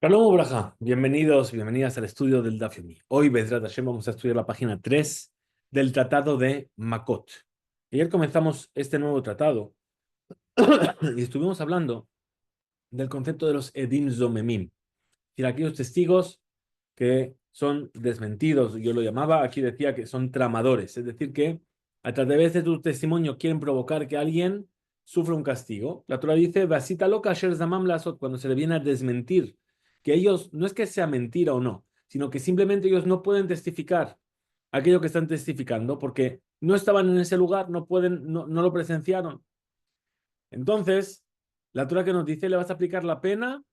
Shalom Ubraja, bienvenidos, bienvenidas al estudio del Daf Yomi. Hoy, Bezrat Hashem, vamos a estudiar la página 3 del tratado de Makot. Ayer comenzamos este nuevo tratado y estuvimos hablando del concepto de los Edim Zomemim, es decir, aquellos testigos que son desmentidos, yo lo llamaba, aquí decía que son tramadores, es decir, que a través de tu testimonio quieren provocar que alguien sufra un castigo. La Torah dice, Vasita loca asher zamam lasot, cuando se le viene a desmentir, que ellos, no es que sea mentira o no, sino que simplemente ellos no pueden testificar aquello que están testificando porque no estaban en ese lugar, no pueden, no lo presenciaron. Entonces, la Torah que nos dice, le vas a aplicar la pena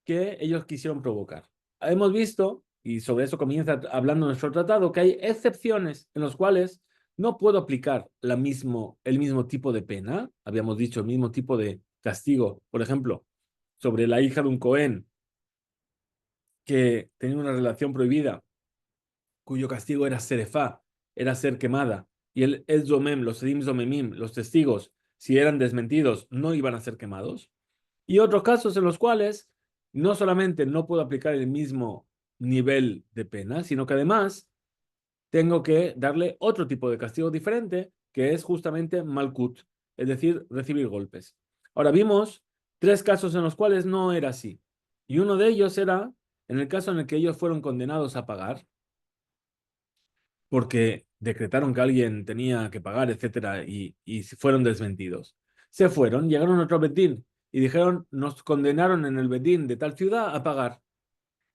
que ellos quisieron provocar. Hemos visto, y sobre eso comienza hablando nuestro tratado, que hay excepciones en las cuales no puedo aplicar el mismo tipo de pena. Habíamos dicho el mismo tipo de castigo, por ejemplo, sobre la hija de un Cohen que tenía una relación prohibida, cuyo castigo era serefá, era ser quemada, y el zomem, los edim zomemim, los testigos, si eran desmentidos, no iban a ser quemados. Y otros casos en los cuales no solamente no puedo aplicar el mismo nivel de pena, sino que además tengo que darle otro tipo de castigo diferente, que es justamente malkut, es decir, recibir golpes. Ahora vimos tres casos en los cuales no era así. Y uno de ellos era en el caso en el que ellos fueron condenados a pagar, porque decretaron que alguien tenía que pagar, etcétera, y fueron desmentidos. Se fueron, llegaron a otro Betín y dijeron, nos condenaron en el Betín de tal ciudad a pagar.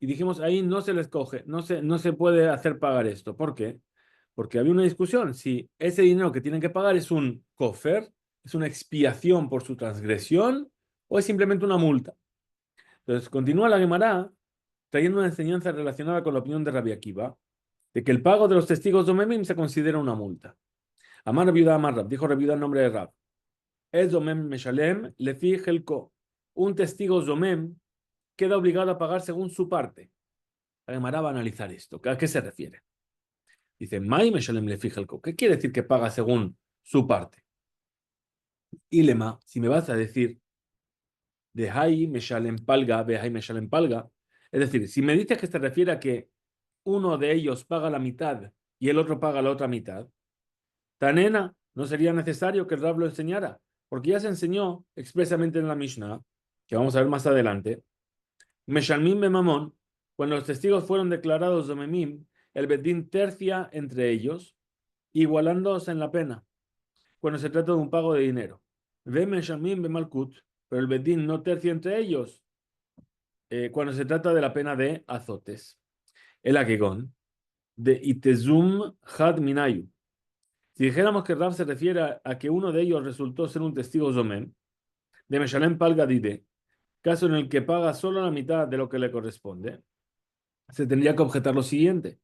Y dijimos, ahí no se les coge, no se puede hacer pagar esto. ¿Por qué? Porque había una discusión si ese dinero que tienen que pagar es un kofer, es una expiación por su transgresión, o es simplemente una multa. Entonces, continúa la Gemara trayendo una enseñanza relacionada con la opinión de Rabbi Akiva, de que el pago de los testigos domemim se considera una multa. Amar Rabiuda Amar Rab, dijo Rabiuda en nombre de Rab. Es domem meshalem lefi helko. Un testigo domem queda obligado a pagar según su parte. La Gemara va a analizar esto. ¿A qué se refiere? Dice, Mai meshalem lefi helko. ¿Qué quiere decir que paga según su parte? Y lema, si me vas a decir de Hai meshalem palga, de Hai meshalem palga, es decir, si me dices que se refiere a que uno de ellos paga la mitad y el otro paga la otra mitad, Tanena, no sería necesario que el Rab lo enseñara, porque ya se enseñó expresamente en la Mishnah, que vamos a ver más adelante, Meshalmim Memamón, cuando los testigos fueron declarados Domemim, el Bedín tercia entre ellos, igualándose en la pena, cuando se trata de un pago de dinero. Ve Meshalmim Bemalkut, pero el Bedín no tercia entre ellos, cuando se trata de la pena de azotes. El Agegón, de Itezum Had Minayu. Si dijéramos que Rab se refiere a que uno de ellos resultó ser un testigo Zomem, de Meshalem Palgadide, caso en el que paga solo la mitad de lo que le corresponde, se tendría que objetar lo siguiente.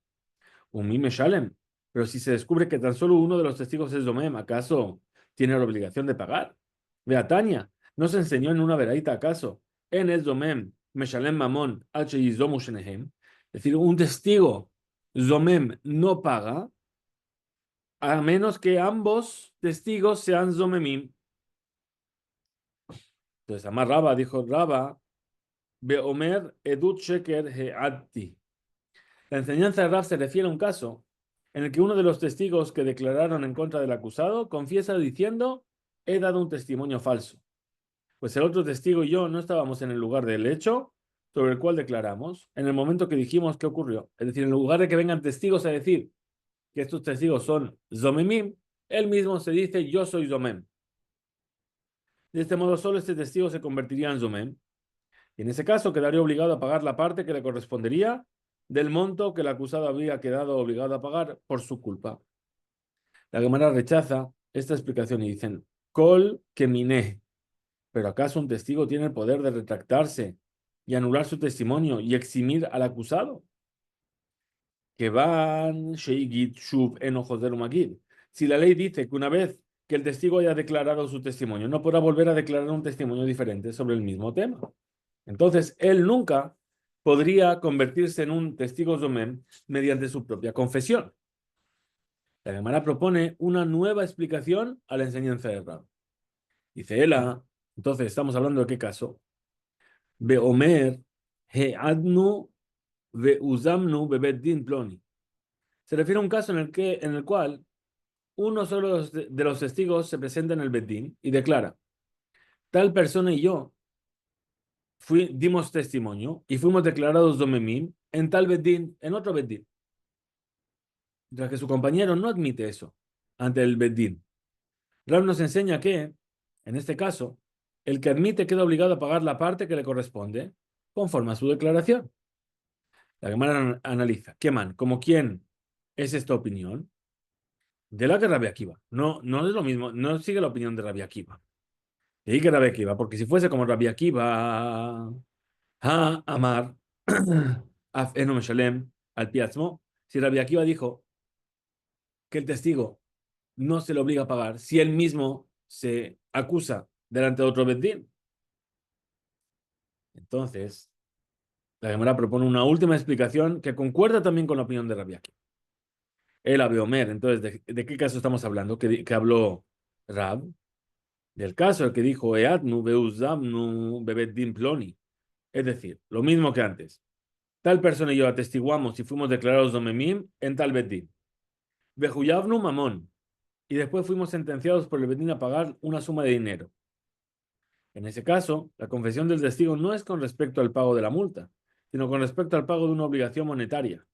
Un mi Meshalem, pero si se descubre que tan solo uno de los testigos es Zomem, ¿acaso tiene la obligación de pagar? Vea, Tania, ¿no se enseñó en una veraita acaso? En el Zomem, Meshalem Mamón, H. Yizomu Shenehem. Es decir, un testigo Zomem no paga a menos que ambos testigos sean Zomemim. Entonces, Amar Raba dijo Raba, Beomer Edut Sheker Headti. La enseñanza de Rab se refiere a un caso en el que uno de los testigos que declararon en contra del acusado confiesa diciendo, he dado un testimonio falso. Pues el otro testigo y yo no estábamos en el lugar del hecho sobre el cual declaramos, en el momento que dijimos qué ocurrió. Es decir, en lugar de que vengan testigos a decir que estos testigos son Zomemim, él mismo se dice, yo soy Zomem. De este modo, solo este testigo se convertiría en Zomem. Y en ese caso, quedaría obligado a pagar la parte que le correspondería del monto que el acusado había quedado obligado a pagar por su culpa. La Gemara rechaza esta explicación y dicen, Kol Keminé. ¿Pero acaso un testigo tiene el poder de retractarse y anular su testimonio y eximir al acusado? Que van Sheigit Shuv enojos de Magid. Si la ley dice que una vez que el testigo haya declarado su testimonio, no podrá volver a declarar un testimonio diferente sobre el mismo tema. Entonces, él nunca podría convertirse en un testigo Zomem mediante su propia confesión. La Gemara propone una nueva explicación a la enseñanza de Rab. Dice Ela, entonces estamos hablando de qué caso. Beomer, He'adnu ve'uzamnu bebet din ploni. Se refiere a un caso en el cual uno solo de los testigos se presenta en el bedín y declara, tal persona y yo dimos testimonio y fuimos declarados domemim en tal bedín, en otro bedín. Mientras que su compañero no admite eso ante el bedín. Rab nos enseña que, en este caso, el que admite queda obligado a pagar la parte que le corresponde conforme a su declaración. La Gemara analiza, ¿qué man? ¿Como quién es esta opinión? De la que Rabbi Akiva. No, no es lo mismo, no sigue la opinión de Rabbi Akiva. Y que Rabbi Akiva, porque si fuese como Rabbi Akiva, ha amar, af eno meshalem al piatzmo, si Rabbi Akiva dijo que el testigo no se le obliga a pagar, si él mismo se acusa delante de otro bedín, entonces la Gemara propone una última explicación que concuerda también con la opinión de Rabbi Akiva. El Abeomer, entonces, ¿de qué caso estamos hablando? Que habló Rab, del caso el que dijo Eatnu beuzamnu bebedin ploni. Es decir, lo mismo que antes. Tal persona y yo atestiguamos y fuimos declarados domemim en tal bedín. Bejuyavnu mamón. Y después fuimos sentenciados por el bedín a pagar una suma de dinero. En ese caso, la confesión del testigo no es con respecto al pago de la multa, sino con respecto al pago de una obligación monetaria,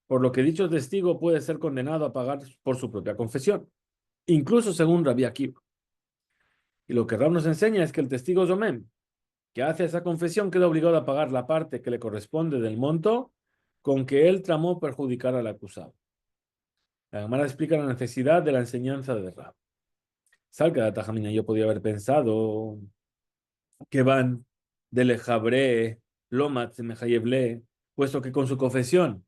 por lo que dicho testigo puede ser condenado a pagar por su propia confesión, incluso según Rabbi Akiva. Y lo que Rab nos enseña es que el testigo Zomem, que hace esa confesión, queda obligado a pagar la parte que le corresponde del monto con que él tramó perjudicar al acusado. La Gemara explica la necesidad de la enseñanza de Rab. Salga de Tajamina, yo podía haber pensado que van de Lejabre, Lomat, Mejayeble, puesto que con su confesión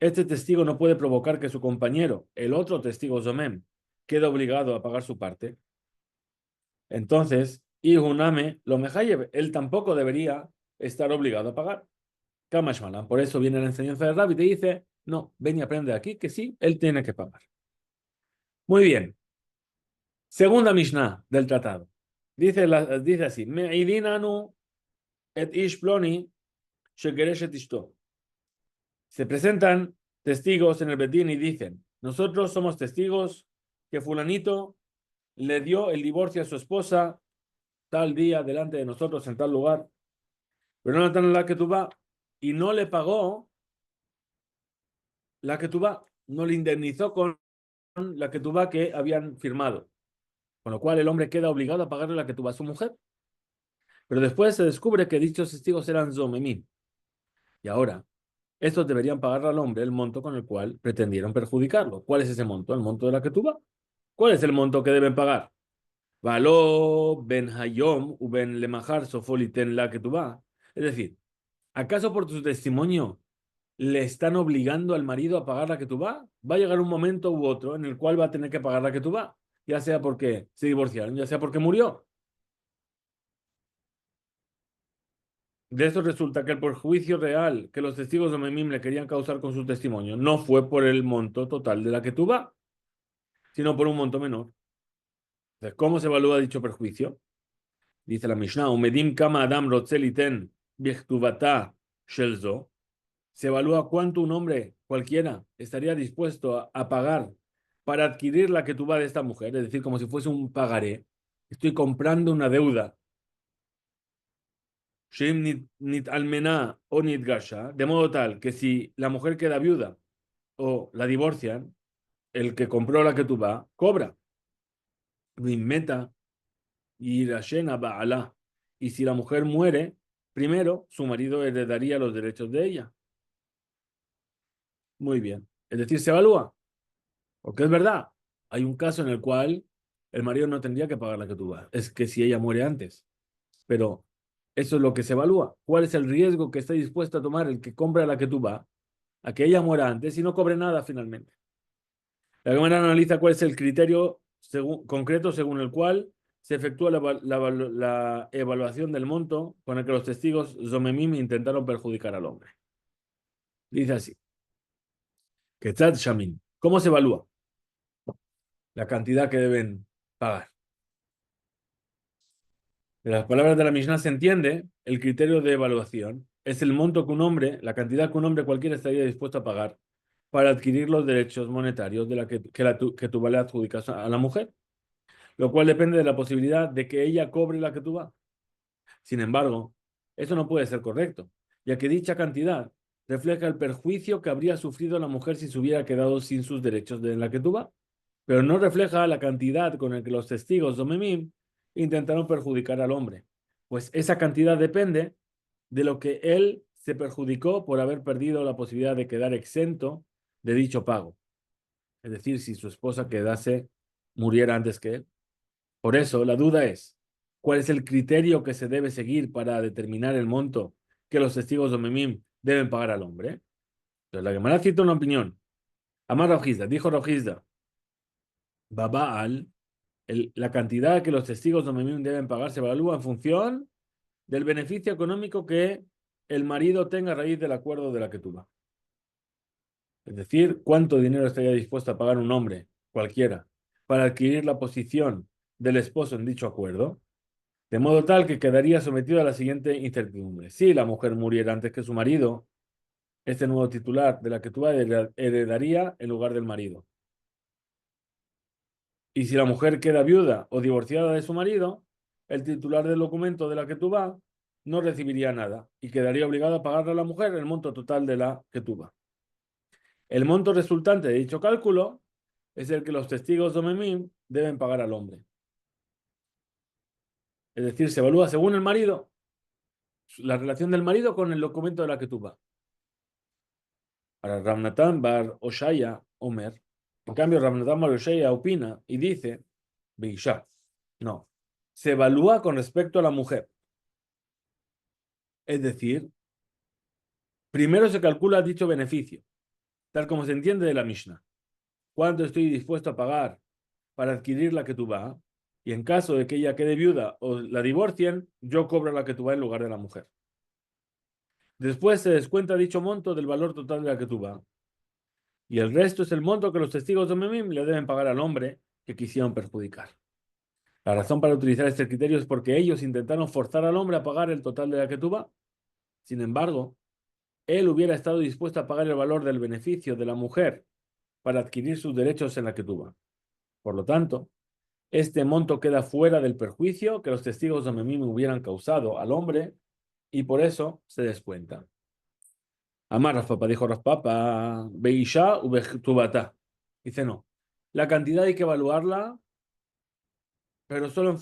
este testigo no puede provocar que su compañero, el otro testigo Zomem, quede obligado a pagar su parte. Entonces, Ihuname lo Mejayev, él tampoco debería estar obligado a pagar. Kamashmalan. Por eso viene la enseñanza de Rabbi y te dice, no, ven y aprende aquí que sí, él tiene que pagar. Muy bien. Segunda Mishnah del tratado. Dice así, Me'idinanu et ish ploni shegeresh et ishto. Se presentan testigos en el Bedín y dicen, nosotros somos testigos que fulanito le dio el divorcio a su esposa tal día delante de nosotros en tal lugar, pero no tan la que tú va y no le pagó la que tú va, no le indemnizó con la que tú va que habían firmado, con lo cual el hombre queda obligado a pagarle la que tú va a su mujer. Pero después se descubre que dichos testigos eran zomemim. Y ahora, estos deberían pagarle al hombre el monto con el cual pretendieron perjudicarlo. ¿Cuál es ese monto? El monto de la que tú va. ¿Cuál es el monto que deben pagar? Való ben hayom u ben lemahar sofoliten la que tú va. Es decir, ¿acaso por tu testimonio le están obligando al marido a pagar la que tú va? Va a llegar un momento u otro en el cual va a tener que pagar la que tú va, ya sea porque se divorciaron, ya sea porque murió. De eso resulta que el perjuicio real que los testigos de Memim le querían causar con su testimonio no fue por el monto total de la que tú va, sino por un monto menor. Entonces, ¿cómo se evalúa dicho perjuicio? Dice la Mishnah, Umedim kama adam rotzeliten bichtuvata shelzo. Se evalúa cuánto un hombre cualquiera estaría dispuesto a pagar para adquirir la que tú va de esta mujer, es decir, como si fuese un pagaré. Estoy comprando una deuda. Sheim nit almená o nit gasha, de modo tal que si la mujer queda viuda o la divorcian, el que compró la que tú va cobra. Meta y la shena ba'ala. Y si la mujer muere, primero su marido heredaría los derechos de ella. Muy bien. Es decir, se evalúa. Porque es verdad, hay un caso en el cual el marido no tendría que pagar la que tú vas. Es que si ella muere antes. Pero eso es lo que se evalúa. ¿Cuál es el riesgo que está dispuesto a tomar el que compra la que tú vas a que ella muera antes y no cobre nada finalmente? La Cámara analiza cuál es el criterio concreto según el cual se efectúa la evaluación del monto con el que los testigos Zomemim intentaron perjudicar al hombre. Dice así, que Tzad Shamin, ¿cómo se evalúa la cantidad que deben pagar? De las palabras de la Mishnah se entiende el criterio de evaluación es el monto que un hombre, la cantidad que un hombre cualquiera estaría dispuesto a pagar para adquirir los derechos monetarios de la que tú le adjudicas a la mujer, lo cual depende de la posibilidad de que ella cobre la que tú vas. Sin embargo, eso no puede ser correcto, ya que dicha cantidad refleja el perjuicio que habría sufrido la mujer si se hubiera quedado sin sus derechos de la que tú vas, pero no refleja la cantidad con la que los testigos Domemim intentaron perjudicar al hombre, pues esa cantidad depende de lo que él se perjudicó por haber perdido la posibilidad de quedar exento de dicho pago. Es decir, si su esposa muriera antes que él. Por eso, la duda es, ¿cuál es el criterio que se debe seguir para determinar el monto que los testigos de Memim deben pagar al hombre? Entonces, la Gemara cita una opinión. Amar Rojizda, dijo Rojizda, Babal, la cantidad que los testigos de Memim deben pagar se evalúa en función del beneficio económico que el marido tenga a raíz del acuerdo de la Ketubá. Es decir, cuánto dinero estaría dispuesto a pagar un hombre, cualquiera, para adquirir la posición del esposo en dicho acuerdo, de modo tal que quedaría sometido a la siguiente incertidumbre. Si la mujer muriera antes que su marido, este nuevo titular de la Ketubá heredaría en lugar del marido. Y si la mujer queda viuda o divorciada de su marido, el titular del documento de la Ketubá no recibiría nada y quedaría obligado a pagarle a la mujer el monto total de la Ketubá. El monto resultante de dicho cálculo es el que los testigos domemim deben pagar al hombre. Es decir, se evalúa según el marido, la relación del marido con el documento de la Ketubá. Para Rav Natan bar Oshaya Omer, en cambio Rav Natan bar Oshaya opina y dice, Beisha, no, se evalúa con respecto a la mujer. Es decir, primero se calcula dicho beneficio, tal como se entiende de la Mishnah. ¿Cuánto estoy dispuesto a pagar para adquirir la Ketubá? Y en caso de que ella quede viuda o la divorcien, yo cobro la Ketubá en lugar de la mujer. Después se descuenta dicho monto del valor total de la Ketubá. Y el resto es el monto que los testigos de Memim le deben pagar al hombre que quisieron perjudicar. La razón para utilizar este criterio es porque ellos intentaron forzar al hombre a pagar el total de la Ketubá. Sin embargo, él hubiera estado dispuesto a pagar el valor del beneficio de la mujer para adquirir sus derechos en la Ketubá. Por lo tanto, este monto queda fuera del perjuicio que los testigos de Memim hubieran causado al hombre y por eso se descuenta. Amar Raspapa, dijo Raspapa, Beisha Ubetubata. Dice no. La cantidad hay que evaluarla, pero solo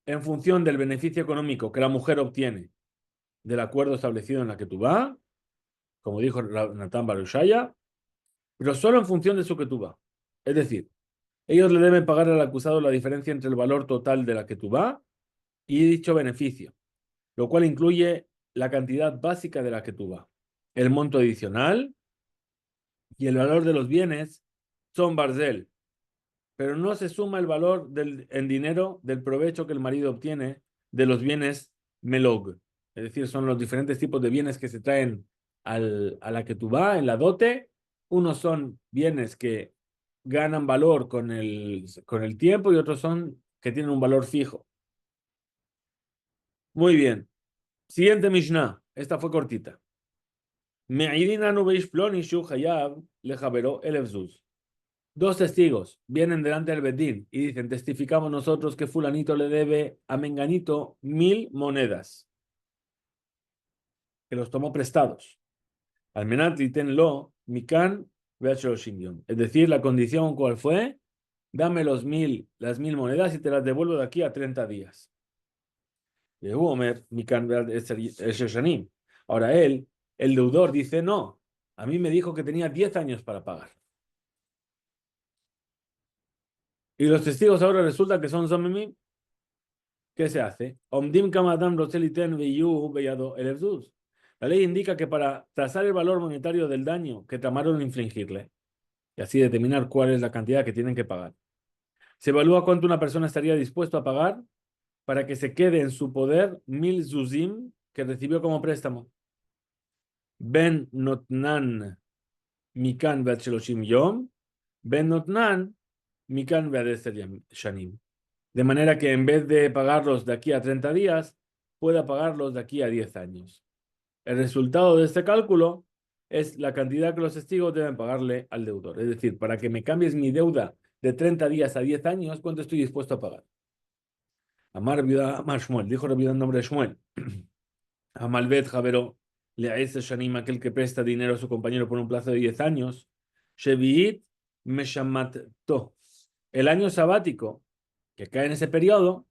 en función del beneficio económico que la mujer obtiene del acuerdo establecido en la Ketubá, como dijo Natán Barushaya, pero solo en función de su Ketubá. Es decir, ellos le deben pagar al acusado la diferencia entre el valor total de la Ketubá y dicho beneficio, lo cual incluye la cantidad básica de la Ketubá. El monto adicional y el valor de los bienes son Barzel, pero no se suma el valor en dinero del provecho que el marido obtiene de los bienes Melog. Es decir, son los diferentes tipos de bienes que se traen a la Ketubá, en la dote. Unos son bienes que ganan valor con el tiempo y otros son que tienen un valor fijo. Muy bien. Siguiente Mishnah. Esta fue cortita. Dos testigos vienen delante del Bedín y dicen, testificamos nosotros que fulanito le debe a Menganito 1000 monedas, que los tomó prestados. Almenat tenlo mikan ve'achoshinyon. Es decir, la condición cuál fue, dame las 1000 monedas y te las devuelvo de aquí a 30 días. Ahora él, el deudor, dice, no, a mí me dijo que tenía 10 años para pagar. Y los testigos ahora resulta que son Zomemim. ¿Qué se hace? Omdim kamadam roseliten veyu beyado el erzuz. La ley indica que para trazar el valor monetario del daño que tramaron infligirle y así determinar cuál es la cantidad que tienen que pagar, se evalúa cuánto una persona estaría dispuesto a pagar para que se quede en su poder 1000 zuzim que recibió como préstamo. Ben notnan mikan ve'at sheloshim yom, ben notnan mikan ve'at shanim. De manera que en vez de pagarlos de aquí a 30 días, pueda pagarlos de aquí a 10 años. El resultado de este cálculo es la cantidad que los testigos deben pagarle al deudor. Es decir, para que me cambies mi deuda de 30 días a 10 años, ¿cuánto estoy dispuesto a pagar? Amar viuda, Amar Shmuel, dijo la viuda en nombre de Shmuel. Amalbet Javero, le a ese Shanim, aquel que presta dinero a su compañero por un plazo de 10 años. Sheviit Meshamatto. El año sabático que cae en ese periodo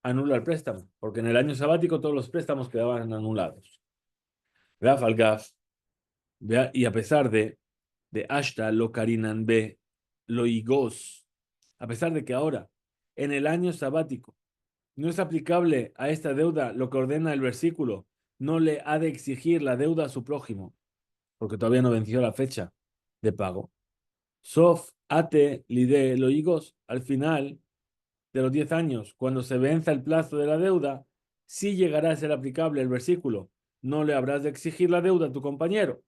anula el préstamo, porque en el año sabático todos los préstamos quedaban anulados. Gaf al Gaf, y a pesar de Ashta lo Karinan be lo Igos, a pesar de que ahora, en el año sabático, no es aplicable a esta deuda lo que ordena el versículo, no le ha de exigir la deuda a su prójimo, porque todavía no venció la fecha de pago. Sof ate lide lo Igos, al final de los 10 años, cuando se venza el plazo de la deuda, sí llegará a ser aplicable el versículo, no le habrás de exigir la deuda a tu compañero.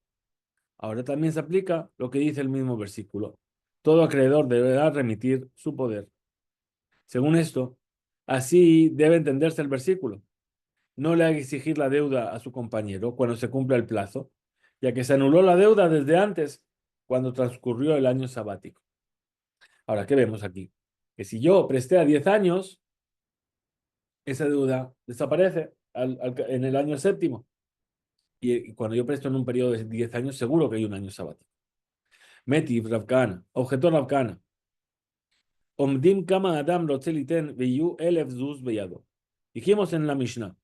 Ahora también se aplica lo que dice el mismo versículo. Todo acreedor deberá remitir su poder. Según esto, así debe entenderse el versículo. No le ha de exigir la deuda a su compañero cuando se cumpla el plazo, ya que se anuló la deuda desde antes, cuando transcurrió el año sabático. Ahora, ¿qué vemos aquí? Que si yo presté a 10 años, esa deuda desaparece en el año séptimo. Y cuando yo presto en un periodo de 10 años, seguro que hay un año sabático. Metiv Ravkana, objeto Ravkana. Omdim kama adam rotzeliten veyu elef zuz beyado. Dijimos en la Mishnah,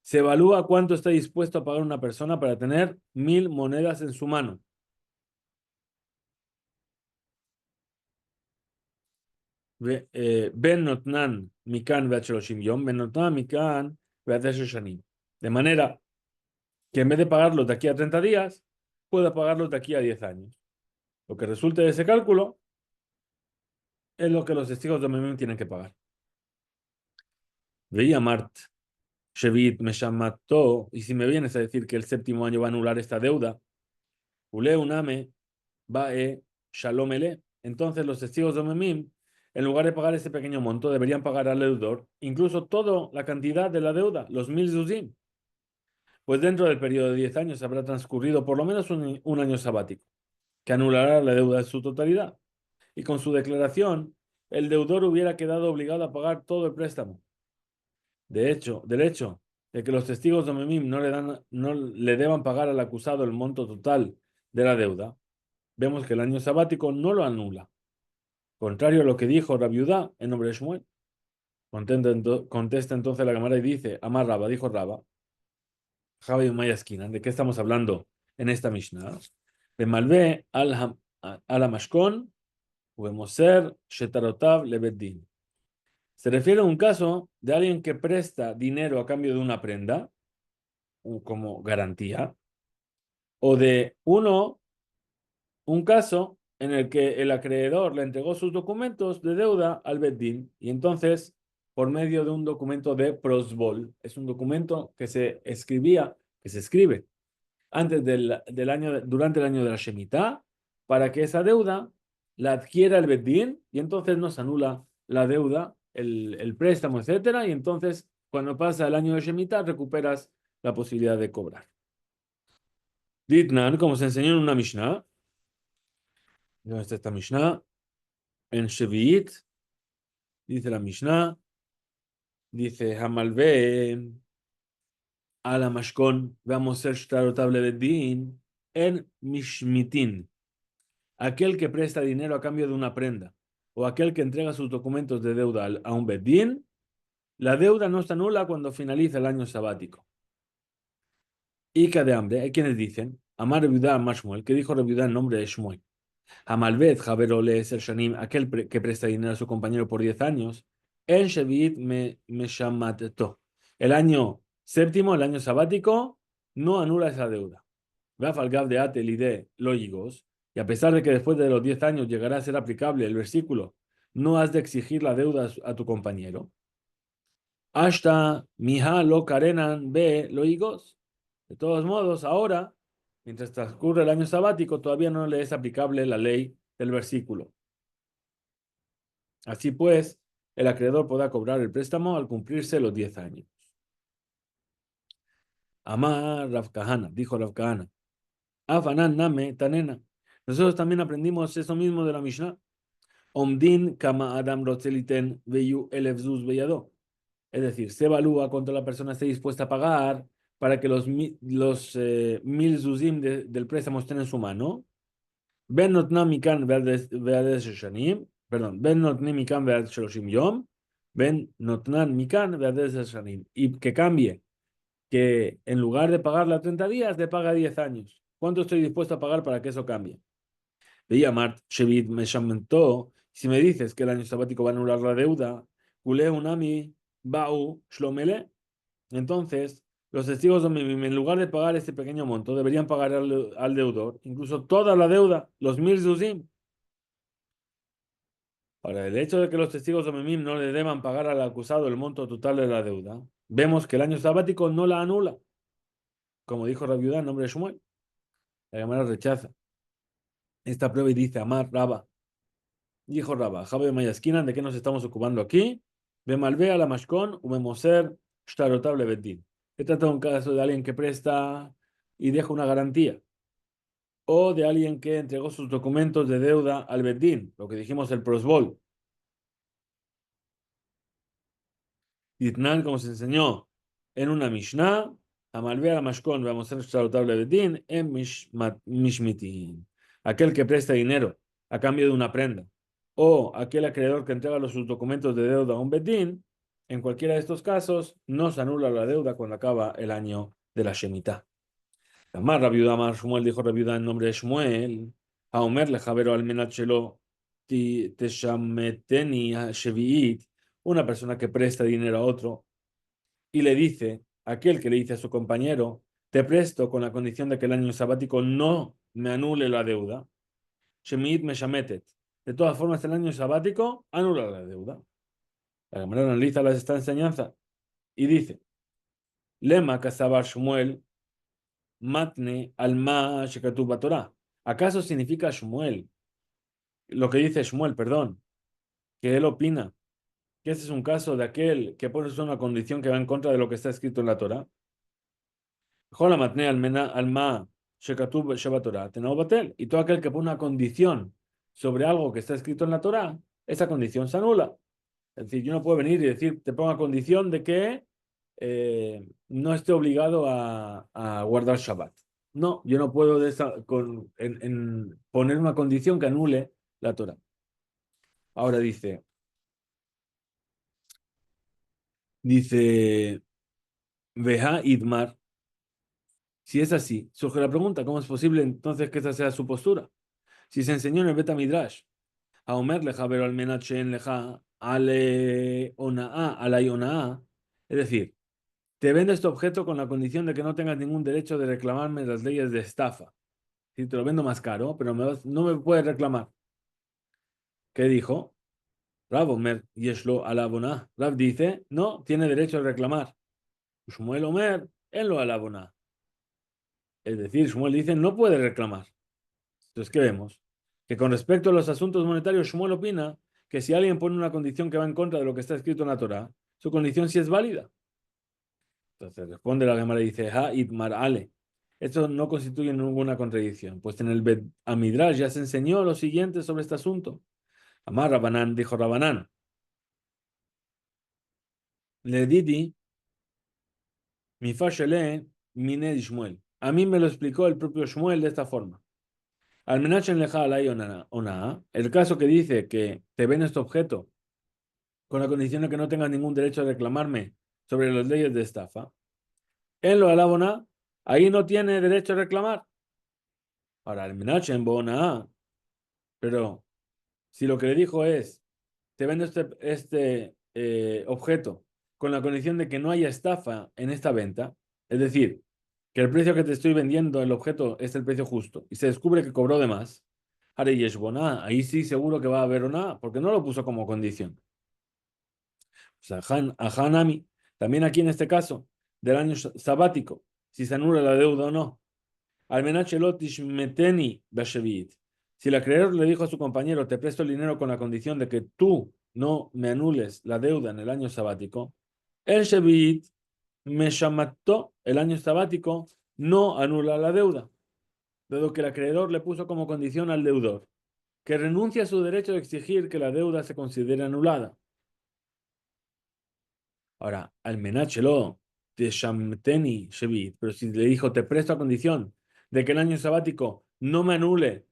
se evalúa cuánto está dispuesto a pagar una persona para tener 1000 monedas en su mano. Ben notnan mikan ve'acheloshim yom, ben notnan mikan ve'ateshoshanim. De manera que en vez de pagarlos de aquí a 30 días, pueda pagarlos de aquí a 10 años. Lo que resulte de ese cálculo es lo que los testigos de Memim tienen que pagar. Veía Mart, Shevit, Meshamato, y si me vienes a decir que el séptimo año va a anular esta deuda, Ule uname, bae, shalom ele, entonces los testigos de Memim, en lugar de pagar ese pequeño monto, deberían pagar al deudor incluso toda la cantidad de la deuda, los 1000 zuzim. Pues dentro del periodo de 10 años habrá transcurrido por lo menos un año sabático, que anulará la deuda en su totalidad. Y con su declaración, el deudor hubiera quedado obligado a pagar todo el préstamo. De hecho, del hecho de que los testigos de Memim no le deban pagar al acusado el monto total de la deuda, vemos que el año sabático no lo anula. Contrario a lo que dijo la viuda en nombre de Shmuel. Contesta entonces la cámara y dice, Amar Raba, dijo Raba, Javi y Mayaskina, ¿de qué estamos hablando en esta Mishnah? De Malvé al Hamashkon, Uemoser, Shetarotav, Lebeddin. Se refiere a un caso de alguien que presta dinero a cambio de una prenda, como garantía, o de un caso en el que el acreedor le entregó sus documentos de deuda al Beddin y entonces, por medio de un documento de prosbol, es un documento que se escribía, que se escribe antes del año, durante el año de la Shemitah, para que esa deuda la adquiera el Beddin y entonces no se anula la deuda, el préstamo, etcétera, y entonces cuando pasa el año de Shemitah recuperas la posibilidad de cobrar. Ditnan, como se enseñó en una Mishnah, ¿dónde está esta Mishnah? En Shevi'it, dice la Mishnah, dice Hamalve, ala Mashkon, vamos a ser shtarotable Beddin, en Mishmitin. Aquel que presta dinero a cambio de una prenda o aquel que entrega sus documentos de deuda a un bedín, la deuda no se anula cuando finaliza el año sabático. Ica de hambre, hay quienes dicen, Amar Rebiudá Mashmuel, que dijo Rebiudá en nombre de Shmuel. Amalbet Javerole es el Shanim, aquel que presta dinero a su compañero por 10 años, en Shevit me shamateto. El año séptimo, el año sabático, no anula esa deuda. Gaf de Atelide lógicos, y a pesar de que después de los 10 años llegará a ser aplicable el versículo, no has de exigir la deuda a tu compañero. Hasta miha lo karenan be lógicos. De todos modos, ahora, mientras transcurre el año sabático, todavía no le es aplicable la ley del versículo. Así pues, el acreedor podrá cobrar el préstamo al cumplirse los 10 años. Amar Rav Kahana, dijo Rav Kahana. Afanan Name Tanena. Nosotros también aprendimos eso mismo de la Mishnah. Omdin Kama Adam Rotzeliten Veyu Elefzuz Beyado. Es decir, se evalúa cuánto la persona esté dispuesta a pagar para que los 1000 zuzim del préstamo estén en su mano. Ben notna mikan ve'ad shanim. Perdón, ben notni mikan ve'ad shloshim yom. Ben notnan mikan ve'ad shanim. Y que cambie, que en lugar de pagarle a 30 días, le paga 10 años. ¿Cuánto estoy dispuesto a pagar para que eso cambie? Veía Mart Shevit me lamentó. Si me dices que el año sabático va a anular la deuda, Kule Unami Bau Shlomele, entonces los testigos de Mimim, en lugar de pagar este pequeño monto, deberían pagar al deudor, incluso toda la deuda, los 1000 zuzim. Ahora, el hecho de que los testigos de Mimim no le deban pagar al acusado el monto total de la deuda, vemos que el año sabático no la anula, como dijo la viuda en nombre de Shmuel. La Gemara rechaza esta prueba y dice: Amar Raba. Dijo Raba, Jabe Mayaskinan, ¿de qué nos estamos ocupando aquí? Ve malvea la mashkon, umemoser, shtarotable bedin. He tratado un caso de alguien que presta y deja una garantía, o de alguien que entregó sus documentos de deuda al bedín, lo que dijimos el prosbol. Ditnan, como se enseñó en una Mishnah, a malvea la mashkon, vamos a ser shtarotable bedin, en mishmitin. Aquel que presta dinero a cambio de una prenda, o aquel acreedor que entrega sus documentos de deuda a un bedín, en cualquiera de estos casos no se anula la deuda cuando acaba el año de la Shemitah. Amar Rabiuda, Amar Shmuel, dijo Rabiuda en nombre de Shmuel, a Omer le javero al menachelo teshameteni sheviit, una persona que presta dinero a otro y le dice, aquel que le dice a su compañero, te presto con la condición de que el año sabático no me anule la deuda. Shemit me shametet. De todas formas, el año sabático anula la deuda. La Gemara analiza esta enseñanza y dice: Lema kasabar Shmuel matne alma shekatuba Torah. ¿Acaso significa Shmuel, lo que dice Shmuel, perdón, que él opina que ese es un caso de aquel que pone una condición que va en contra de lo que está escrito en la Torah? Jola matne alma shekatub Torah tenau batel. Y todo aquel que pone una condición sobre algo que está escrito en la Torah, esa condición se anula. Es decir, yo no puedo venir y decir, te pongo a condición de que no esté obligado a guardar Shabbat. No, yo no puedo poner una condición que anule la Torah. Ahora dice, Veja Idmar. Si es así, surge la pregunta, ¿cómo es posible entonces que esa sea su postura? Si se enseñó en el Beta Midrash, a Omer leja pero al menachen leja ale onaa, alay onaa, es decir, te vendo este objeto con la condición de que no tengas ningún derecho de reclamarme las leyes de estafa. Si te lo vendo más caro, pero no me puedes reclamar. ¿Qué dijo? Rav Omer, yeshlo alaboná. Rav dice, no, tiene derecho a reclamar. Shmuel Omer, él lo alaboná. Es decir, Shmuel dice, no puede reclamar. Entonces, ¿qué vemos? Que con respecto a los asuntos monetarios, Shmuel opina que si alguien pone una condición que va en contra de lo que está escrito en la Torah, su condición sí es válida. Entonces responde la Gemara y dice, Ha itmar ale. Esto no constituye ninguna contradicción, pues en el Bet Amidrash ya se enseñó lo siguiente sobre este asunto. Amar Rabanán, dijo Rabanán, le didi mi fashele mine di Shmuel. A mí me lo explicó el propio Shmuel de esta forma. Al menachen leja alay ona, el caso que dice que te ven este objeto con la condición de que no tengas ningún derecho a reclamarme sobre las leyes de estafa, en lo alabona, ahí no tiene derecho a reclamar. Ahora, el menachen bona, pero si lo que le dijo es, te vendo este objeto con la condición de que no haya estafa en esta venta, es decir, que el precio que te estoy vendiendo el objeto es el precio justo y se descubre que cobró de más, ahí sí seguro que va a haber una, porque no lo puso como condición. O sea, a Hanami, también aquí en este caso, del año sabático, si se anula la deuda o no. Almenachelotish meteni bashevit. Si el acreedor le dijo a su compañero, te presto el dinero con la condición de que tú no me anules la deuda en el año sabático, el shevit me shamató, el año sabático no anula la deuda, dado que el acreedor le puso como condición al deudor que renuncie a su derecho de exigir que la deuda se considere anulada. Ahora, al menachelo de Shamteni Shevit, pero si le dijo, te presto a condición de que el año sabático no me anule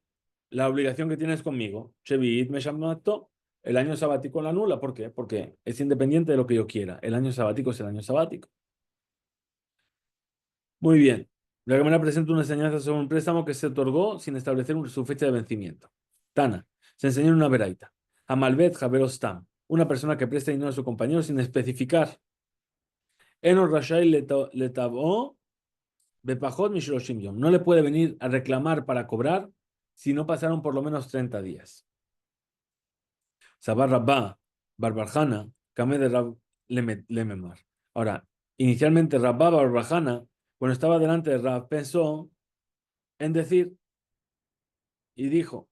la obligación que tienes conmigo, Shevit me shamato, el año sabático la anula. ¿Por qué? Porque es independiente de lo que yo quiera. El año sabático es el año sabático. Muy bien. La Gemara presenta una enseñanza sobre un préstamo que se otorgó sin establecer su fecha de vencimiento. Tana, se enseñó en una veraita. Amalbet Javerostam, una persona que presta dinero a su compañero sin especificar. Eno Rashai Letabo Bepajot Mishloshim Yom. No le puede venir a reclamar para cobrar si no pasaron por lo menos 30 días. Sabar Rabba, Barbarjana, Kame de Rab Lememar. Ahora, inicialmente Rabba Barbarjana, cuando estaba delante de Rab, pensó en decir y dijo: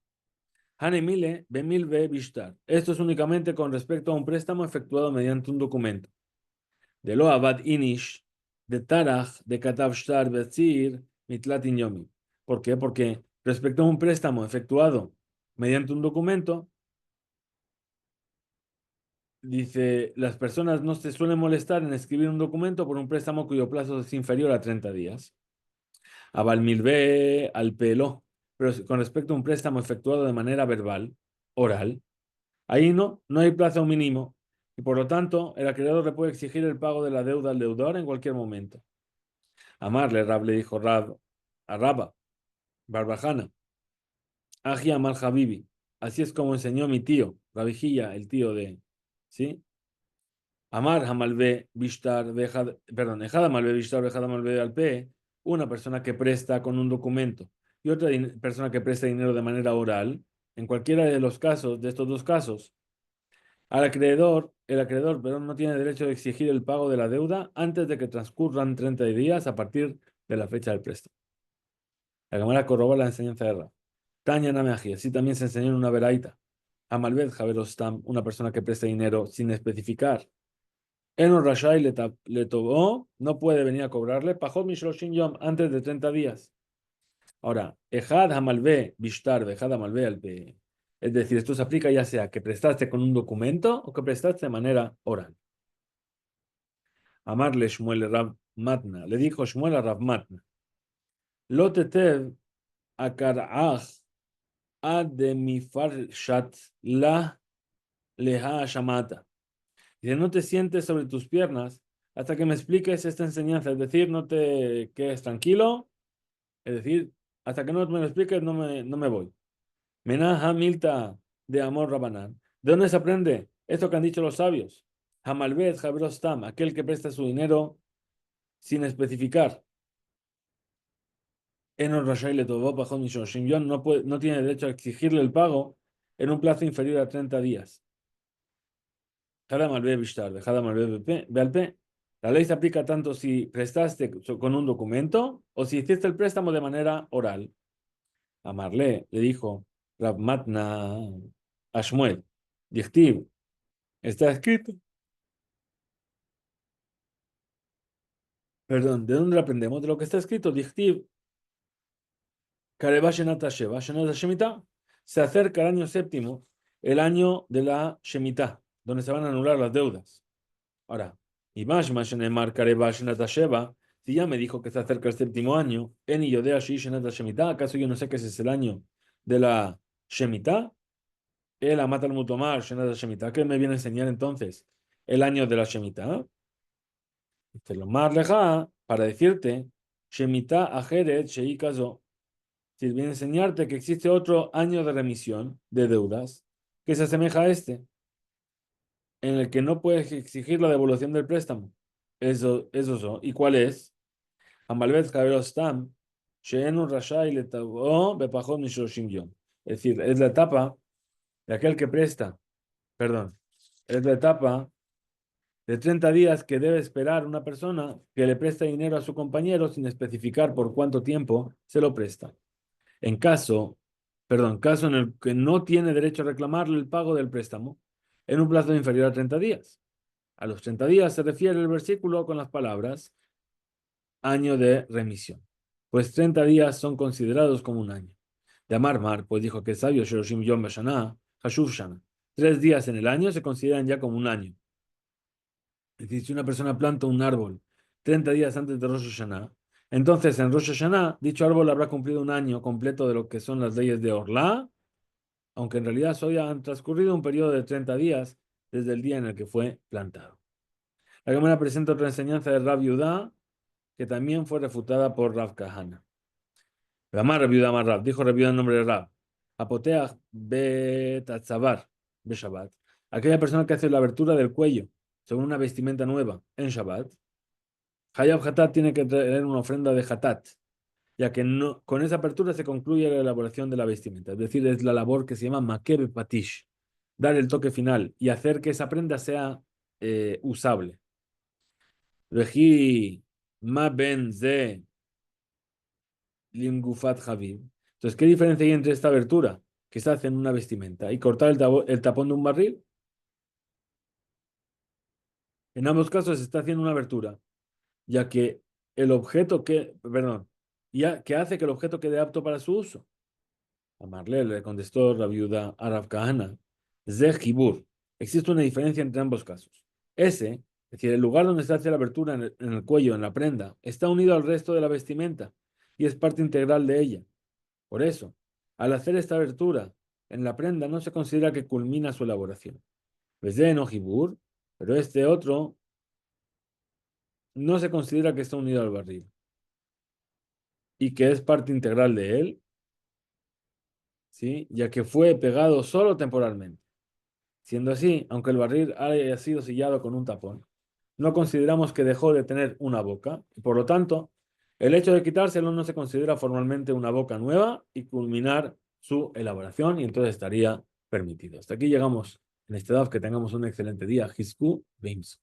Hanemile, Bemil Be Bishtar. Esto es únicamente con respecto a un préstamo efectuado mediante un documento. De lo Abad Inish, de Taraj, de Katav Shtar Betzir, Mitlatin Yomi. ¿Por qué? Porque respecto a un préstamo efectuado mediante un documento, dice, las personas no se suelen molestar en escribir un documento por un préstamo cuyo plazo es inferior a 30 días. Abal Milbe al pelo, pero con respecto a un préstamo efectuado de manera verbal, oral, ahí no hay plazo mínimo y por lo tanto el acreedor le puede exigir el pago de la deuda al deudor en cualquier momento. Amarle, Rab le dijo Rab a Rabba, Barbajana, Aji Amar Habibi. Así es como enseñó mi tío, Rabijilla, el tío de, ¿sí? Amar Hamalbe Bishtar, perdón, Ejada Malbe Bishtar, Ejada Malbe Alpe, una persona que presta con un documento y otra persona que presta dinero de manera oral, en cualquiera de los casos, de estos dos casos, al acreedor, el acreedor, perdón, no tiene derecho de exigir el pago de la deuda antes de que transcurran 30 días a partir de la fecha del préstamo. La Gemara corrobora la enseñanza de Rab. Tanya Nameaji, así también se enseñó en una veraita. Amalbet Javerostam, una persona que presta dinero sin especificar. Eno Rashai le tobó, no puede venir a cobrarle. Pajot Mishloshim Yom, antes de 30 días. Ahora, Ejad Hamalbe Bishtar, Ejad Hamalbe Alpe. Es decir, esto se aplica ya sea que prestaste con un documento o que prestaste de manera oral. Amarle Shmuel Rav Matna. Le dijo Shmuel a Rav Matna. Lotetev akarach ad de mi farshat la leha shamata. Dice, no te sientes sobre tus piernas hasta que me expliques esta enseñanza. Es decir, no te quedes tranquilo. Es decir, hasta que no me lo expliques, no me voy. Menah Hamilta de Amor Rabanán. ¿De dónde se aprende esto que han dicho los sabios? Hamalbet Jabrostam, aquel que presta su dinero sin especificar. Enos Rashai le tobó bajo mi Shimyon no tiene derecho a exigirle el pago en un plazo inferior a 30 días. Jada Malbe Bishtar, Jada Malbe Bealpe. La ley se aplica tanto si prestaste con un documento o si hiciste el préstamo de manera oral. A Marle le dijo Rav Matna a Shmuel, Dichtiv, está escrito. Perdón, ¿de dónde lo aprendemos? De lo que está escrito. Dichtiv, Kareba Shenat Sheva, Shenat Shemitah. Se acerca el año séptimo, el año de la Shemitah, donde se van a anular las deudas. Ahora, y más Shenemar Kareba Shenat Sheva, si ya me dijo que se acerca el séptimo año, Eni Yodea Shi Shenat Shemitah, ¿acaso yo no sé que ese es el año de la Shemitah? El Amatal Mutomar Shenat Shemitah, ¿qué me viene a enseñar entonces? El año de la Shemitah. Dice lo más leja para decirte, Shemitah Ajeret Sheikazo. Si viene a enseñarte que existe otro año de remisión de deudas que se asemeja a este, en el que no puedes exigir la devolución del préstamo. Eso. ¿Y cuál es? Amalbet Javerostam, Sheenu Rashai Letabo Bepajot Mishoshim Yom. Es decir, es la etapa de aquel que presta, perdón, es la etapa de 30 días que debe esperar una persona que le presta dinero a su compañero sin especificar por cuánto tiempo se lo presta. En caso, caso en el que no tiene derecho a reclamarle el pago del préstamo en un plazo inferior a 30 días. A los 30 días se refiere el versículo con las palabras año de remisión. Pues 30 días son considerados como un año. De Amar Mar, pues dijo que el sabio Shloshim Yom Bashana, Hashuv Shana. 3 días en el año se consideran ya como un año. Es decir, si una persona planta un árbol 30 días antes de Rosh Hashanah, entonces en Rosh Hashanah dicho árbol habrá cumplido un año completo de lo que son las leyes de Orlá, aunque en realidad solo han transcurrido un periodo de 30 días desde el día en el que fue plantado. La Gemara presenta otra enseñanza de Rav Yudá, que también fue refutada por Rav Kahana. Ramar Rav Yudá Amar Rav, dijo Rav Yudá en nombre de Rav, Apoteach betatzavar be Shabbat, aquella persona que hace la abertura del cuello según una vestimenta nueva en Shabbat, Hayab Hatat tiene que traer una ofrenda de Hatat, ya que no, con esa apertura se concluye la elaboración de la vestimenta. Es decir, es la labor que se llama Makebe Patish, dar el toque final y hacer que esa prenda sea usable. Veji Ma Ben Ze Limgufat Javib. Entonces, ¿qué diferencia hay entre esta abertura que se hace en una vestimenta y cortar el tapón de un barril? En ambos casos se está haciendo una abertura, ya que el objeto ya que hace que el objeto quede apto para su uso. A Marle le contestó la viuda a Rav Kahana, Zeh existe una diferencia entre ambos casos. Ese, es decir, el lugar donde se hace la abertura en el cuello, en la prenda, está unido al resto de la vestimenta y es parte integral de ella. Por eso, al hacer esta abertura en la prenda no se considera que culmina su elaboración. Desde no Hibur, pero este otro no se considera que está unido al barril y que es parte integral de él, ¿sí? Ya que fue pegado solo temporalmente. Siendo así, aunque el barril haya sido sellado con un tapón, no consideramos que dejó de tener una boca y por lo tanto, el hecho de quitárselo no se considera formalmente una boca nueva y culminar su elaboración y entonces estaría permitido. Hasta aquí llegamos en este DAF. Que tengamos un excelente día. Hisku Bims.